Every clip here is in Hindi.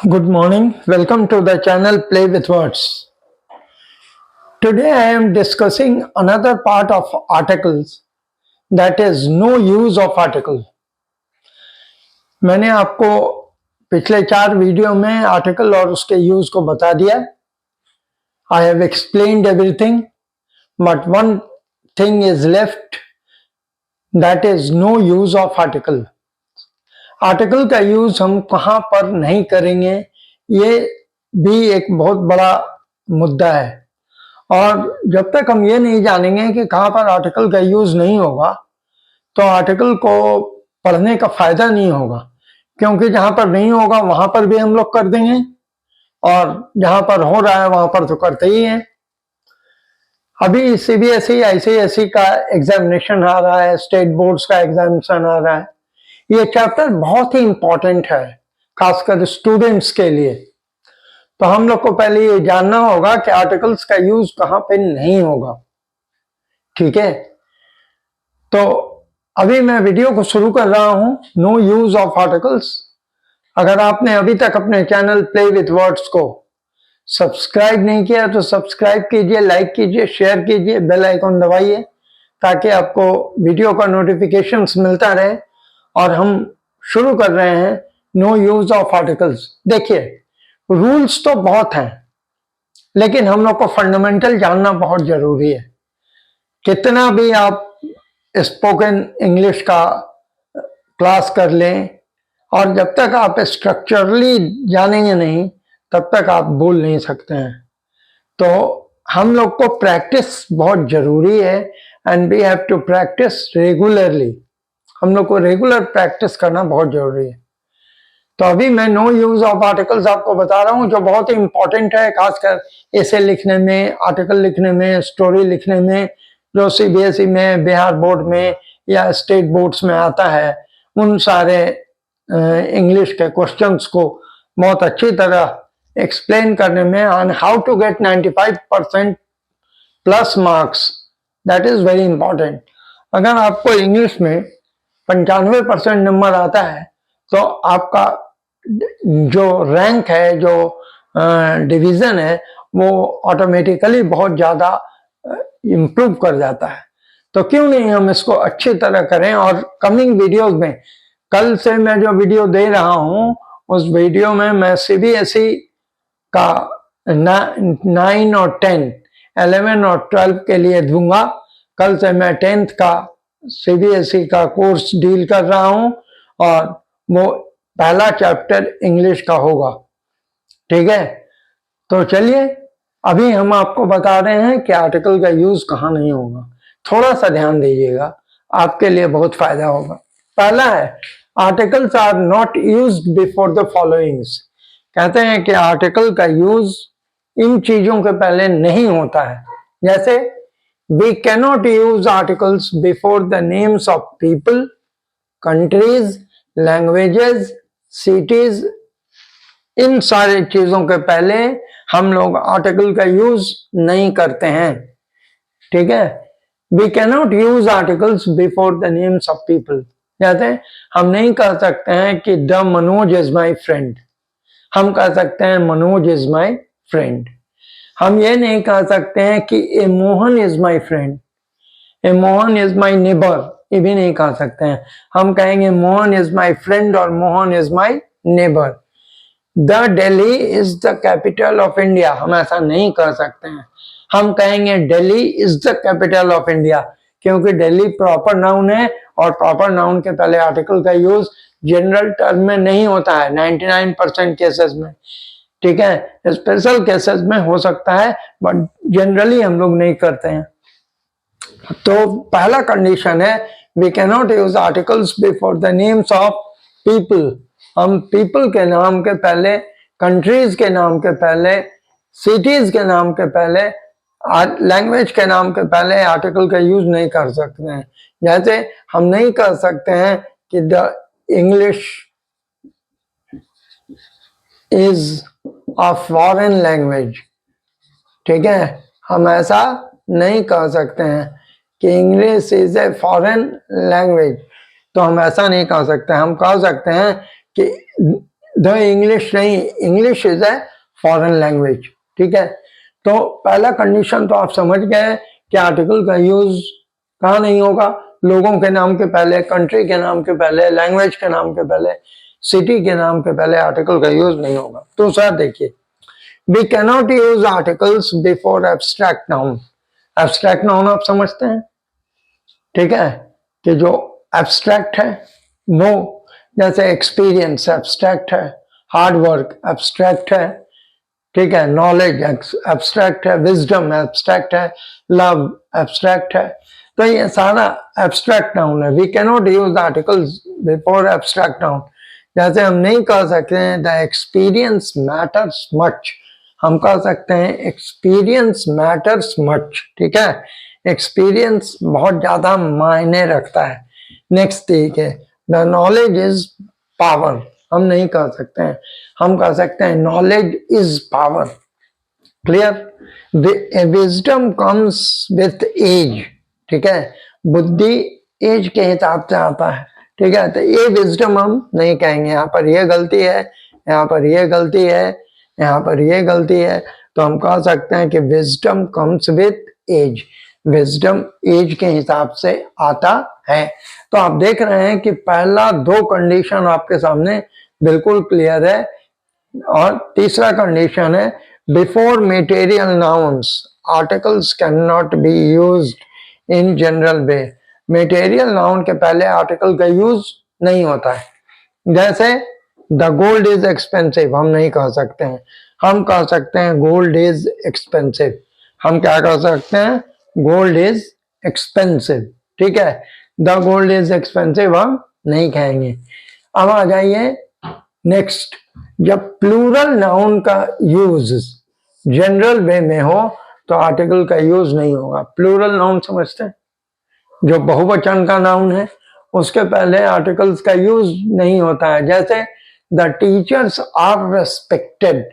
Good morning. Welcome to the channel Play with Words. Today I am discussing another part of articles, that is no use of article. मैंने आपको पिछले 4 वीडियो में आर्टिकल और उसके यूज को बता दिया. I have explained everything, but one thing is left, that is no use of article. Article का यूज हम कहाँ पर नहीं करेंगे, ये भी एक बहुत बड़ा मुद्दा है. और जब तक हम ये नहीं जानेंगे कि कहाँ पर आर्टिकल का यूज नहीं होगा, तो आर्टिकल को पढ़ने का फायदा नहीं होगा, क्योंकि जहां पर नहीं होगा वहां पर भी हम लोग कर देंगे और जहां पर हो रहा है वहां पर तो करते ही हैं. अभी सीबीएसई आईसीएसई का एग्जामिनेशन आ रहा है, स्टेट बोर्ड्स का एग्जामिनेशन आ रहा है. ये चैप्टर बहुत ही इंपॉर्टेंट है, खासकर स्टूडेंट्स के लिए. तो हम लोग को पहले ये जानना होगा कि आर्टिकल्स का यूज कहां पे नहीं होगा. ठीक है, तो अभी मैं वीडियो को शुरू कर रहा हूं. No use of articles. अगर आपने अभी तक अपने चैनल प्ले विथ वर्ड्स को सब्सक्राइब नहीं किया तो सब्सक्राइब कीजिए, लाइक कीजिए, शेयर कीजिए, बेल आइकन दबाइए ताकि आपको वीडियो का नोटिफिकेशंस मिलता रहे. और हम शुरू कर रहे हैं नो यूज ऑफ आर्टिकल्स. देखिए, रूल्स तो बहुत हैं, लेकिन हम लोग को फंडामेंटल जानना बहुत जरूरी है. कितना भी आप स्पोकन इंग्लिश का क्लास कर लें, और जब तक आप स्ट्रक्चरली जानेंगे नहीं तब तक आप बोल नहीं सकते हैं. तो हम लोग को प्रैक्टिस बहुत जरूरी है, and we have to practice regularly. हम लोग को रेगुलर प्रैक्टिस करना बहुत जरूरी है. तो अभी मैं नो यूज ऑफ आर्टिकल्स आपको बता रहा हूं, जो बहुत ही इंपॉर्टेंट है, खासकर एसे लिखने में, आर्टिकल लिखने में, स्टोरी लिखने में, जो सीबीएसई में, बिहार बोर्ड में या स्टेट बोर्ड्स में आता है. उन सारे इंग्लिश के क्वेश्चंस को बहुत अच्छी तरह एक्सप्लेन करने में, on how to get 95% plus marks, that is very important. अगर आपको इंग्लिश में 95% नंबर आता है तो आपका जो रैंक है, जो डिवीजन है, वो ऑटोमेटिकली बहुत ज्यादा इम्प्रूव कर जाता है. तो क्यों नहीं हम इसको अच्छी तरह करें. और कमिंग वीडियोस में, कल से मैं जो वीडियो दे रहा हूं उस वीडियो में मैं सीबीएसई का 9 और 10, 11 और 12 के लिए दूंगा. कल से मैं 10th का सीबीएसई का कोर्स डील कर रहा हूं, और वो पहला चैप्टर इंग्लिश का होगा. ठीक है, तो चलिए अभी हम आपको बता रहे हैं कि आर्टिकल का यूज कहां नहीं होगा. थोड़ा सा ध्यान दीजिएगा, आपके लिए बहुत फायदा होगा. पहला है, articles are not used before the followings. कहते हैं कि आर्टिकल का यूज इन चीजों के पहले नहीं होता है. जैसे, we cannot use articles before the names of people, countries, languages, cities. इन सारे चीजों के पहले हम लोग आर्टिकल का यूज नहीं करते हैं. ठीक है, we cannot use articles before the names of people. जैसे हम नहीं कह सकते हैं कि the Manoj is my friend. हम कह सकते हैं मनोज इज माई फ्रेंड. हम ये नहीं कह सकते हैं कि a Mohan is my friend, a Mohan is my neighbour. ये भी नहीं कह सकते हैं. हम कहेंगे मोहन इज माई फ्रेंड और Mohan is my neighbour. The Delhi is the capital of India. हम ऐसा नहीं कह सकते हैं. हम कहेंगे Delhi is the capital of India, क्योंकि दिल्ली प्रॉपर नाउन है, और प्रॉपर नाउन के पहले आर्टिकल का यूज जनरल टर्म में नहीं होता है 99% केसेस में. ठीक है, स्पेशल केसेस में हो सकता है, बट जनरली हम लोग नहीं करते हैं. तो पहला कंडीशन है, we can not use articles before the names of people. हम पीपल के नाम के पहले, कंट्रीज के नाम के पहले, सिटीज के नाम के पहले, लैंग्वेज के नाम के पहले आर्टिकल का यूज नहीं कर सकते हैं. जैसे हम नहीं कर सकते हैं कि the English is a foreign language. ठीक है, हम ऐसा नहीं कह सकते हैं कि English is a foreign language. तो हम ऐसा नहीं कह सकते, हम कह सकते हैं कि द इंग्लिश नहीं, English is a foreign language. ठीक है, तो पहला कंडीशन तो आप समझ गए कि आर्टिकल का यूज कहाँ नहीं होगा, लोगों के नाम के पहले, कंट्री के नाम के पहले, लैंग्वेज के नाम के पहले, सिटी के नाम के पहले आर्टिकल का यूज नहीं होगा। दूसरा देखिए, we cannot use articles before abstract noun. Abstract noun आप समझते हैं, ठीक है, कि जो एब्स्ट्रैक्ट है वो, जैसे एक्सपीरियंस एब्स्ट्रैक्ट है, हार्ड वर्क एब्स्ट्रैक्ट है, ठीक है, नॉलेज एब्स्ट्रैक्ट है, विजडम एब्स्ट्रैक्ट है, लव एब्स्ट्रैक्ट है, तो ये सारा एब्स्ट्रैक्ट नाउन है। We cannot use articles before abstract noun. जैसे हम नहीं कह सकते हैं द एक्सपीरियंस मैटर्स मच, हम कह सकते हैं एक्सपीरियंस मैटर्स मच। ठीक है, एक्सपीरियंस बहुत ज्यादा मायने रखता है। नेक्स्ट ठीक है, द नॉलेज इज पावर, हम नहीं कह सकते हैं, हम कह सकते हैं knowledge is power. Clear, wisdom comes with age. ठीक है, बुद्धि एज के हिसाब से आता है। ठीक है, तो ये विजडम हम नहीं कहेंगे, यहाँ पर ये गलती है, यहाँ पर ये गलती है, यहाँ पर ये गलती है, तो हम कह सकते हैं कि wisdom comes with age, wisdom age के हिसाब से आता है। तो आप देख रहे हैं कि पहला दो कंडीशन आपके सामने बिल्कुल क्लियर है। और तीसरा कंडीशन है, before material nouns articles can not be used in general way. Material noun के पहले आर्टिकल का यूज नहीं होता है। जैसे द गोल्ड इज एक्सपेंसिव, हम नहीं कह सकते हैं, हम कह सकते हैं गोल्ड इज एक्सपेंसिव। हम क्या कह सकते हैं, गोल्ड इज एक्सपेंसिव। ठीक है, द गोल्ड इज एक्सपेंसिव हम नहीं कहेंगे। अब आ जाइए नेक्स्ट, जब प्लूरल नाउन का यूज जनरल वे में हो तो आर्टिकल का यूज नहीं होगा। प्लूरल नाउन समझते हैं, जो बहुवचन का नाउन है उसके पहले आर्टिकल्स का यूज नहीं होता है। जैसे द टीचर्स आर रेस्पेक्टेड,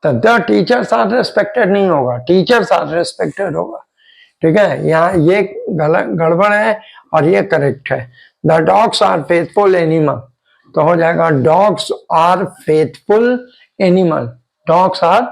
तो द टीचर्स आर रेस्पेक्टेड नहीं होगा, टीचर्स आर रेस्पेक्टेड होगा। ठीक है, यहाँ ये गड़बड़ है और ये करेक्ट है। The dogs are faithful animal, तो हो जाएगा dogs are faithful animal, dogs are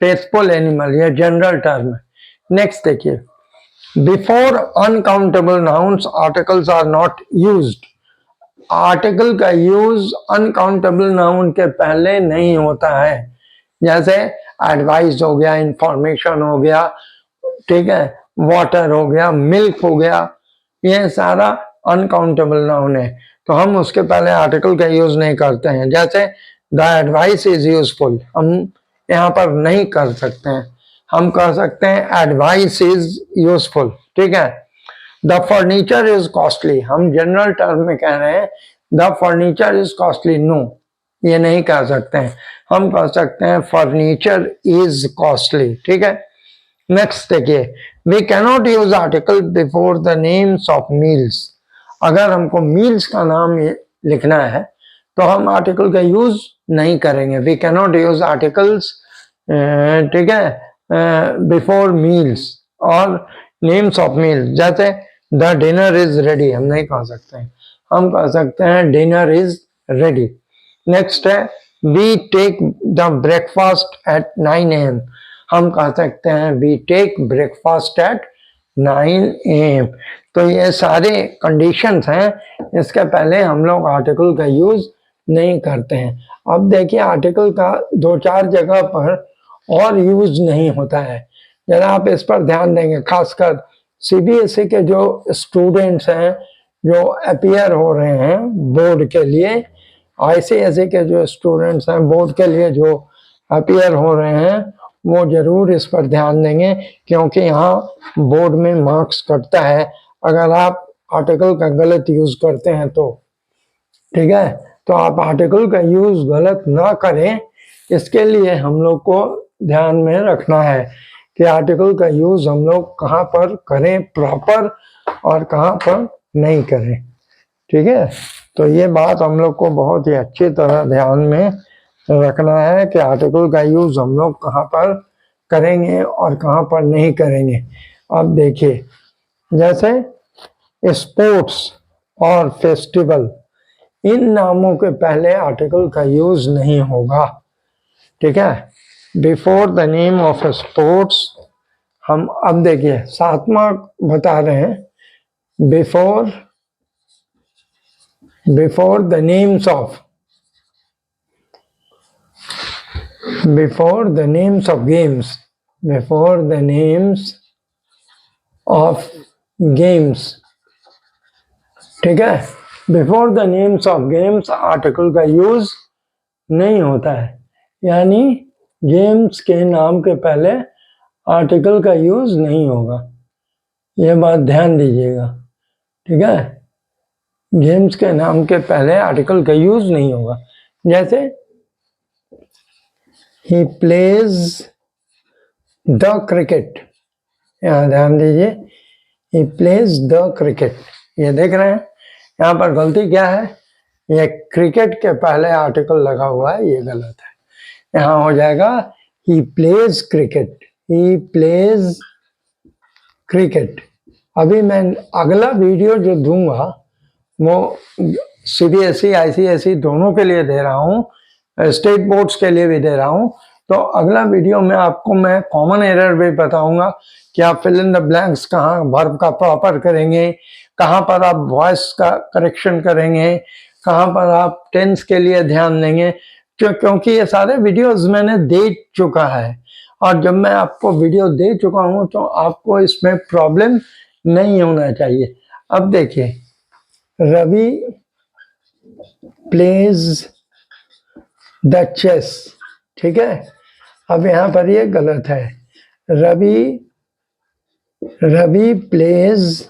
faithful animal, ये जनरल टर्म है। नेक्स्ट देखिए, before uncountable nouns articles are not used. Article का यूज अनकाउंटेबल नाउन के पहले नहीं होता है। जैसे एडवाइस हो गया, इंफॉर्मेशन हो गया, ठीक है, वाटर हो गया, मिल्क हो गया, ये सारा अनकाउंटेबल नाउन है, तो हम उसके पहले आर्टिकल का यूज नहीं करते हैं। जैसे द एडवाइस इज यूजफुल, हम यहाँ पर नहीं कर सकते हैं, हम कह सकते हैं एडवाइस इज यूजफुल। ठीक है, द फर्नीचर इज कॉस्टली, हम जनरल टर्म में कह रहे हैं the furniture is costly, no ये नहीं कह सकते हैं, हम कह सकते हैं फर्नीचर इज कॉस्टली। ठीक है, नेक्स्ट देखिए, we cannot use article before the names of meals. अगर हमको मील्स का नाम लिखना है तो हम आर्टिकल का यूज नहीं करेंगे। वी कैनॉट यूज आर्टिकल्स, ठीक है, बिफोर मील्स और नेम्स ऑफ मील्स। जैसे द डिनर इज रेडी, हम नहीं कह सकते हैं, हम कह सकते हैं डिनर इज रेडी। नेक्स्ट है, we take the breakfast at 9 AM, हम कह सकते हैं we take breakfast at 9 AM। तो ये सारे कंडीशंस हैं, इसके पहले हम लोग आर्टिकल का यूज नहीं करते हैं। अब देखिए, आर्टिकल का दो चार जगह पर और यूज नहीं होता है, जरा आप इस पर ध्यान देंगे। खासकर सीबीएसई के जो स्टूडेंट्स हैं जो अपीयर हो रहे हैं बोर्ड के लिए, आईसीएसई के जो स्टूडेंट्स हैं बोर्ड के लिए जो अपीयर हो रहे हैं, वो जरूर इस पर ध्यान देंगे, क्योंकि यहाँ बोर्ड में मार्क्स कटता है अगर आप आर्टिकल का गलत यूज करते हैं तो। ठीक है, तो आप आर्टिकल का यूज गलत ना करें, इसके लिए हम लोग को ध्यान में रखना है कि आर्टिकल का यूज हम लोग कहाँ पर करें प्रॉपर और कहाँ पर नहीं करें। ठीक है, तो ये बात हम लोग को बहुत ही अच्छी तरह ध्यान में रखना है कि आर्टिकल का यूज हम लोग कहाँ पर करेंगे और कहाँ पर नहीं करेंगे। अब देखिए, जैसे स्पोर्ट्स, और फेस्टिवल, इन नामों के पहले आर्टिकल का यूज नहीं होगा। ठीक है, before the name of sports, हम अब देखिए सातवां बता रहे हैं, before the names of, before the names of games, before the names of games, ठीक है, before the names of games article का यूज नहीं होता है, यानी गेम्स के नाम के पहले आर्टिकल का यूज नहीं होगा, ये बात ध्यान दीजिएगा। ठीक है, गेम्स के नाम के पहले आर्टिकल का यूज नहीं होगा। जैसे he plays the cricket, यहाँ ध्यान दीजिए, he plays the cricket, ये देख रहे हैं यहाँ पर गलती क्या है, ये क्रिकेट के पहले आर्टिकल लगा हुआ है, ये गलत है। यहाँ हो जाएगा he plays cricket, he plays cricket। अभी मैं अगला वीडियो जो दूंगा वो CBSE ICSE दोनों के लिए दे रहा हूँ, स्टेट बोर्ड्स के लिए भी दे रहा हूँ। तो अगला वीडियो में आपको मैं कॉमन एरर भी बताऊंगा कि आप फिल इन द ब्लैंक्स कहाँ वर्ब का प्रॉपर करेंगे, कहाँ पर आप वॉइस का करेक्शन करेंगे, कहाँ पर आप टेंस के लिए ध्यान देंगे, क्योंकि ये सारे वीडियोस मैंने दे चुका है, और जब मैं आपको वीडियो दे चुका हूँ तो आपको इसमें प्रॉब्लम नहीं होना चाहिए। अब देखिए, रवि प्लेज द चेस, ठीक है, अब यहाँ पर ये गलत है, रवि प्लेज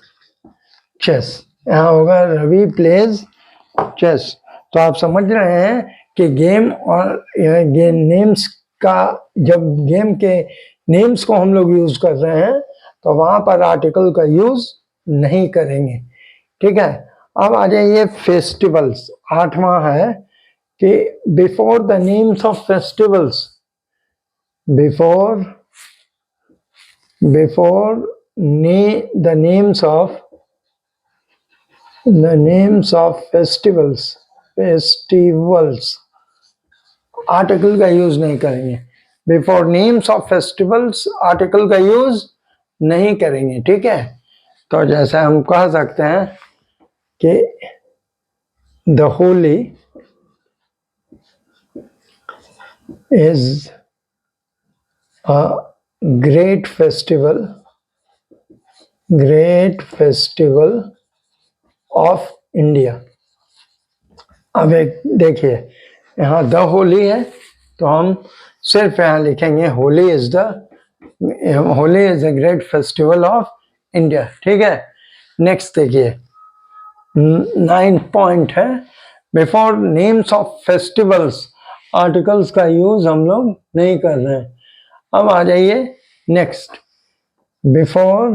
चेस, यहाँ होगा रवि प्लेज चेस। तो आप समझ रहे हैं कि गेम और गेम नेम्स का, जब गेम के नेम्स को हम लोग यूज कर रहे हैं तो वहां पर आर्टिकल का यूज नहीं करेंगे। ठीक है, अब आ जाइए फेस्टिवल्स, आठवां है कि before the names of festivals, before the names of festivals article का यूज नहीं करेंगे, before names of festivals article का यूज नहीं करेंगे। ठीक है, तो जैसे हम कह सकते हैं कि the Holi is a great festival of India। अब एक देखिए, यहाँ द होली है तो हम सिर्फ यहाँ लिखेंगे Holi is a great festival of India। ठीक है, नेक्स्ट देखिए, 9 पॉइंट है, before names of festivals articles का यूज हम लोग नहीं कर रहे हैं। अब आ जाइए next, before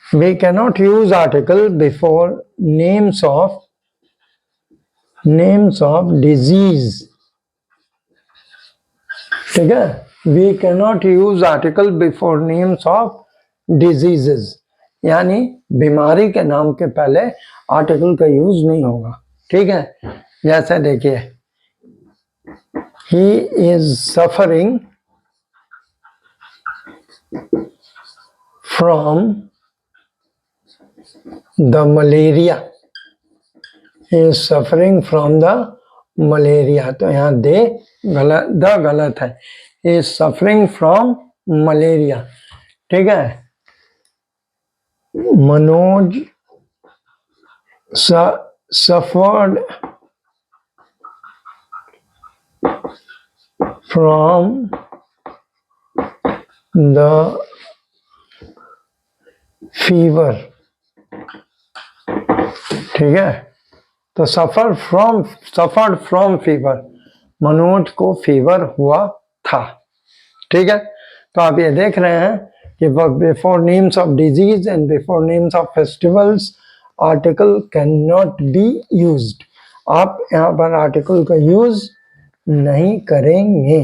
we cannot use article before names of disease. ठीक है, we cannot use article before names of diseases, यानी बीमारी के नाम के पहले आर्टिकल का यूज नहीं होगा। ठीक है, जैसे देखिए, he is suffering from the malaria, he is suffering from the malaria, तो यहाँ दे गलत, द गलत है, he is suffering from malaria। ठीक है, Manoj suffered from the fever। ठीक है, तो suffered from fever, मनोज को फीवर हुआ था। ठीक है, तो आप ये देख रहे हैं कि before names of disease and before names of festivals article can not be used. आप यहाँ पर आर्टिकल का यूज नहीं करेंगे।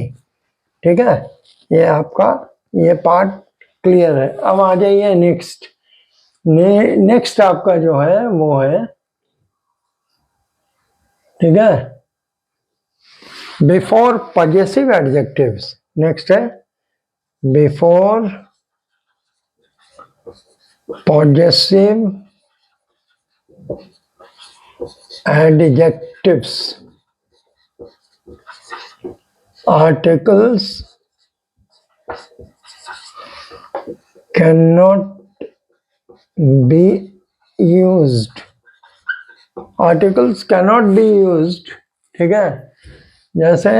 ठीक है, ये आपका ये पार्ट क्लियर है। अब आ जाइए नेक्स्ट। नेक्स्ट आपका जो है वो है, ठीक है, बिफोर पॉजेसिव एडजेक्टिव्स। नेक्स्ट है before possessive adjectives, articles cannot be used, articles cannot be used, ठीक है। जैसे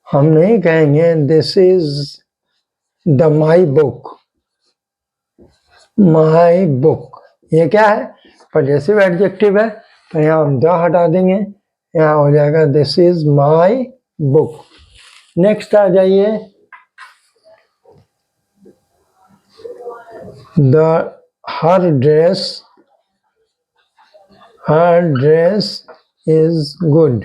हम नहीं कहेंगे this is the my book, my book, ये क्या है, पॉजेसिव एडजेक्टिव है, तो यहाँ हम द हटा देंगे, यहाँ हो जाएगा this is my book. Next आ जाइए, the her dress is good,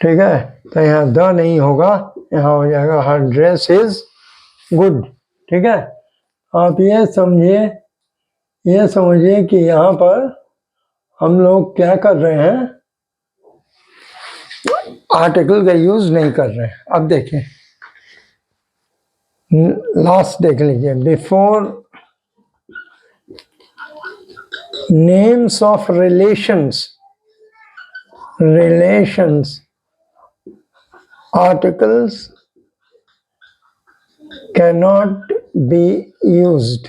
ठीक है, तो यहाँ द नहीं होगा, यहाँ हो जाएगा हर ड्रेस इज गुड, ठीक है। आप ये समझिए कि यहाँ पर हम लोग क्या कर रहे हैं, आर्टिकल का यूज नहीं कर रहे हैं। अब देखिए लास्ट देख लीजिए, before names of relations articles cannot be used.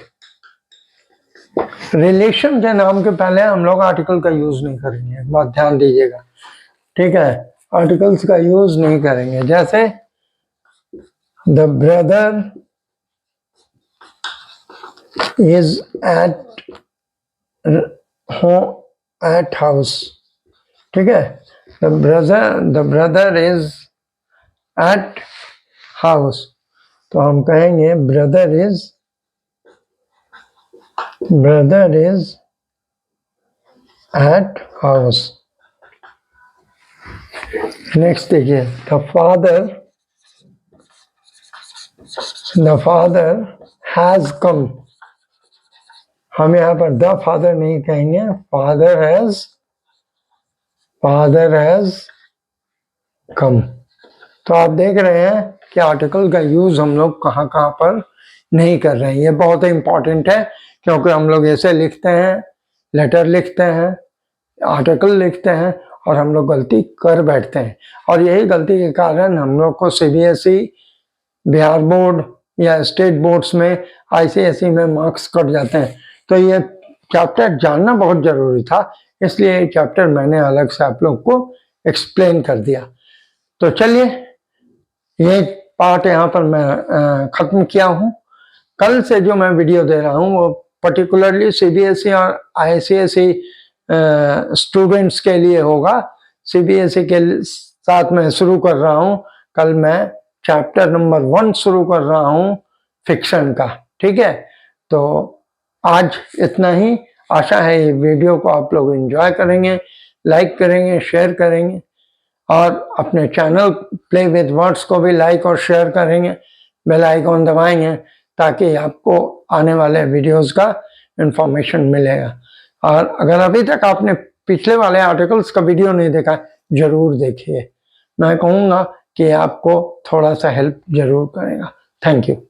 Relation के नाम के पहले हम लोग आर्टिकल का यूज नहीं करेंगे, बहुत ध्यान दीजिएगा, ठीक है, आर्टिकल्स का यूज नहीं करेंगे। जैसे the brother is at house, ठीक है, the brother is at house, तो हम कहेंगे brother is at house. Next देखिए, द फादर हैज कम, हम यहाँ पर द फादर नहीं कहेंगे, फादर हैज कम। तो आप देख रहे हैं कि आर्टिकल का यूज हम लोग कहाँ कहाँ पर नहीं कर रहे हैं। ये बहुत ही इंपॉर्टेंट है, क्योंकि हम लोग ऐसे लिखते हैं, लेटर लिखते हैं, आर्टिकल लिखते हैं, और हम लोग गलती कर बैठते हैं, और यही गलती के कारण हम लोग को सीबीएसई, बिहार बोर्ड या स्टेट बोर्ड्स में, आईसीएसई में मार्क्स कट जाते हैं। तो ये चैप्टर जानना बहुत जरूरी था, इसलिए ये चैप्टर मैंने अलग से आप लोग को एक्सप्लेन कर दिया। तो चलिए ये पार्ट यहाँ पर मैं खत्म किया हूँ। कल से जो मैं वीडियो दे रहा हूँ वो पर्टिकुलरली सीबीएसई और आईसीएसई स्टूडेंट्स के लिए होगा। सीबीएसई के साथ मैं शुरू कर रहा हूँ, कल मैं चैप्टर नंबर 1 शुरू कर रहा हूँ फिक्शन का, ठीक है। तो आज इतना ही, आशा है ये वीडियो को आप लोग एंजॉय करेंगे, लाइक करेंगे, शेयर करेंगे, और अपने चैनल प्ले विद वर्ड्स को भी लाइक और शेयर करेंगे, बेल आइकॉन दबाएंगे, ताकि आपको आने वाले वीडियोस का इंफॉर्मेशन मिलेगा। और अगर अभी तक आपने पिछले वाले आर्टिकल्स का वीडियो नहीं देखा, जरूर देखिए, मैं कहूँगा कि आपको थोड़ा सा हेल्प जरूर करेगा। Thank you.